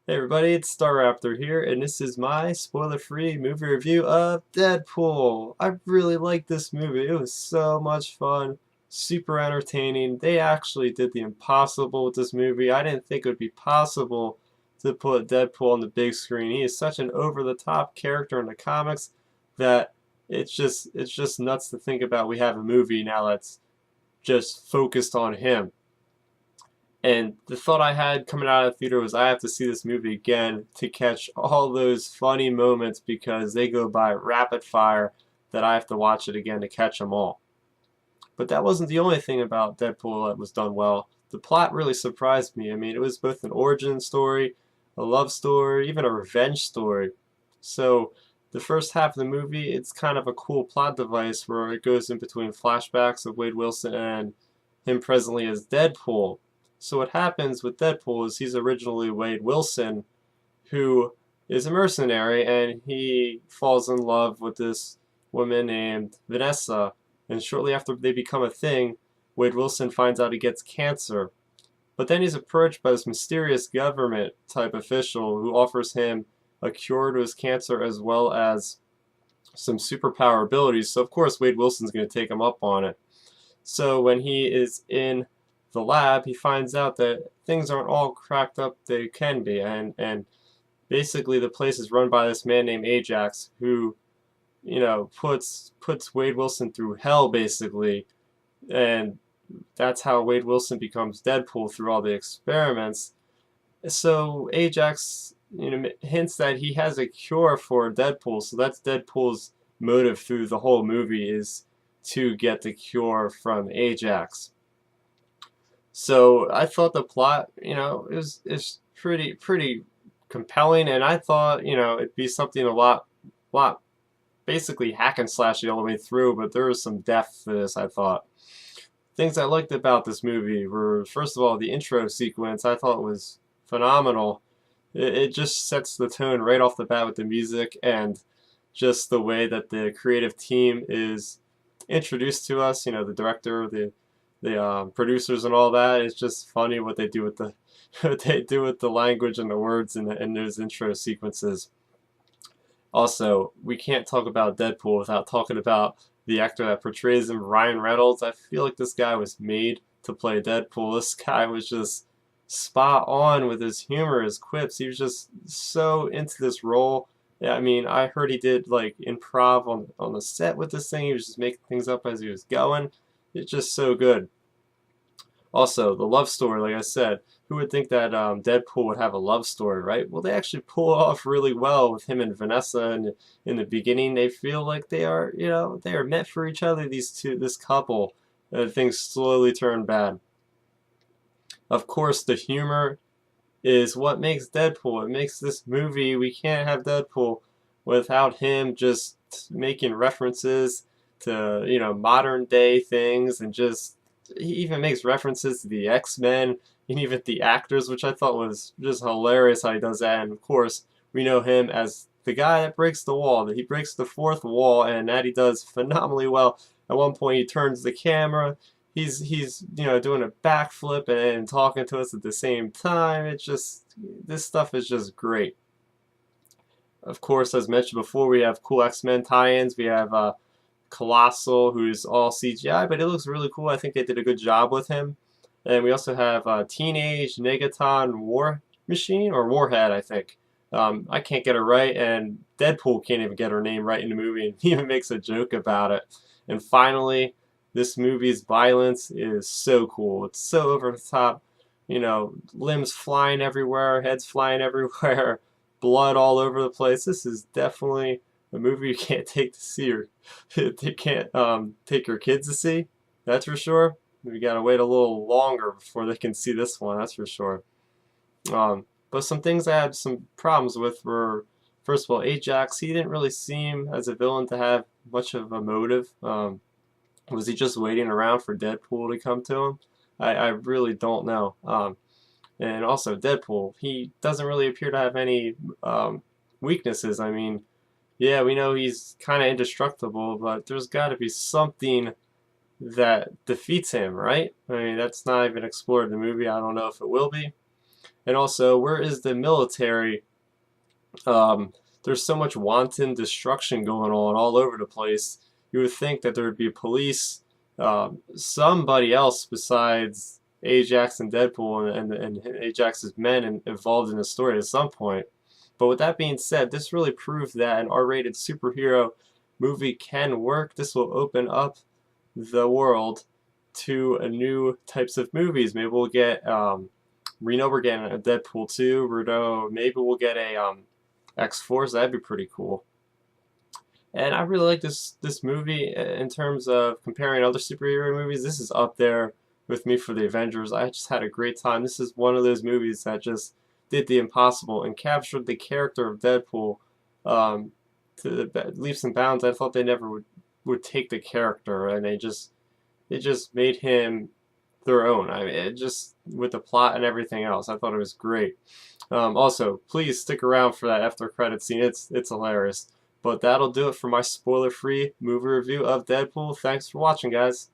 Hey everybody, it's Starrapter here, and this is my spoiler-free movie review of Deadpool. I really liked this movie. It was so much fun, super entertaining. They actually did the impossible with this movie. I didn't think it would be possible to put Deadpool on the big screen. He is such an over-the-top character in the comics that it's just nuts to think about. We have a movie now that's just focused on him. And the thought I had coming out of the theater was I have to see this movie again to catch all those funny moments because they go by rapid fire that I have to watch it again to catch them all. But that wasn't the only thing about Deadpool that was done well. The plot really surprised me. I mean, it was both an origin story, a love story, even a revenge story. So the first half of the movie, it's kind of a cool plot device where it goes in between flashbacks of Wade Wilson and him presently as Deadpool. So what happens with Deadpool is he's originally Wade Wilson, who is a mercenary, and he falls in love with this woman named Vanessa. And shortly after they become a thing, Wade Wilson finds out he gets cancer. But then he's approached by this mysterious government type official who offers him a cure to his cancer as well as some superpower abilities. So of course Wade Wilson's going to take him up on it. So when he is in the lab, he finds out that things aren't all cracked up they can be, and basically the place is run by this man named Ajax, who puts Wade Wilson through hell basically, and that's how Wade Wilson becomes Deadpool through all the experiments. So Ajax, hints that he has a cure for Deadpool, so that's Deadpool's motive through the whole movie is to get the cure from Ajax. So I thought the plot, is pretty compelling, and I thought, it'd be something a lot basically hack and slashy all the way through, but there was some depth to this, I thought. Things I liked about this movie were, first of all, the intro sequence I thought was phenomenal. It just sets the tone right off the bat with the music and just the way that the creative team is introduced to us. The director, the producers, and all that. It's just funny what they do with the what they do with the language and the words in those intro sequences. Also, we can't talk about Deadpool without talking about the actor that portrays him, Ryan Reynolds. I feel like this guy was made to play Deadpool. This guy was just spot on with his humor, his quips. He was just so into this role. Yeah, I mean, I heard he did like improv on the set with this thing. He was just making things up as he was going. It's just so good. Also, the love story, like I said, who would think that Deadpool would have a love story, right? Well, they actually pull it off really well with him and Vanessa, and in the beginning, they feel like they are, they are meant for each other. This couple, things slowly turn bad. Of course, the humor is what makes Deadpool. It makes this movie. We can't have Deadpool without him just making references to, modern day things, and just he even makes references to the X-Men and even the actors, which I thought was just hilarious how he does that. And of course, we know him as the guy that breaks the wall, that he breaks the fourth wall, and that he does phenomenally well. At one point, he turns the camera. He's doing a backflip and talking to us at the same time. It's just this stuff is just great. Of course, as mentioned before, we have cool X-Men tie-ins. We have Colossal, who's all CGI, but it looks really cool. I think they did a good job with him. And we also have Teenage Negaton War Machine, or Warhead, I think. I can't get it right, and Deadpool can't even get her name right in the movie, and he even makes a joke about it. And finally, this movie's violence is so cool. It's so over the top. Limbs flying everywhere, heads flying everywhere, blood all over the place. This is definitely a movie you can't take to see, or you can't take your kids to see. That's for sure. We gotta wait a little longer before they can see this one. That's for sure. But some things I had some problems with were, first of all, Ajax. He didn't really seem as a villain to have much of a motive. Was he just waiting around for Deadpool to come to him? I really don't know. And also Deadpool, he doesn't really appear to have any weaknesses. I mean, yeah, we know he's kind of indestructible, but there's got to be something that defeats him, right? I mean, that's not even explored in the movie. I don't know if it will be. And also, where is the military? There's so much wanton destruction going on all over the place. You would think that there would be police, somebody else besides Ajax and Deadpool and Ajax's men involved in the story at some point. But with that being said, this really proved that an R-rated superhero movie can work. This will open up the world to new types of movies. Maybe we'll get, we know we're getting a Deadpool 2. We know maybe we'll get a X-Force. That'd be pretty cool. And I really like this movie in terms of comparing other superhero movies. This is up there with me for the Avengers. I just had a great time. This is one of those movies that just did the impossible and captured the character of Deadpool to leaps and bounds. I thought they never would take the character, and they just made him their own. I mean, it just, with the plot and everything else, I thought it was great. Also, please stick around for that after credit scene. It's hilarious. But that'll do it for my spoiler-free movie review of Deadpool. Thanks for watching, guys.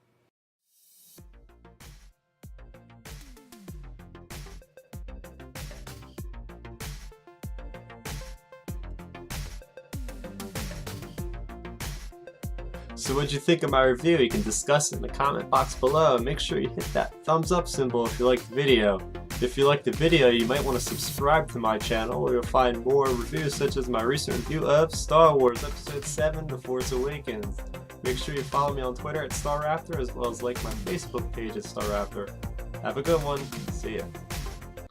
So what'd you think of my review? You can discuss it in the comment box below. Make sure you hit that thumbs up symbol if you like the video. If you like the video, you might want to subscribe to my channel where you'll find more reviews such as my recent review of Star Wars Episode 7, The Force Awakens. Make sure you follow me on Twitter at Starrapter as well as like my Facebook page at Starrapter. Have a good one. See ya.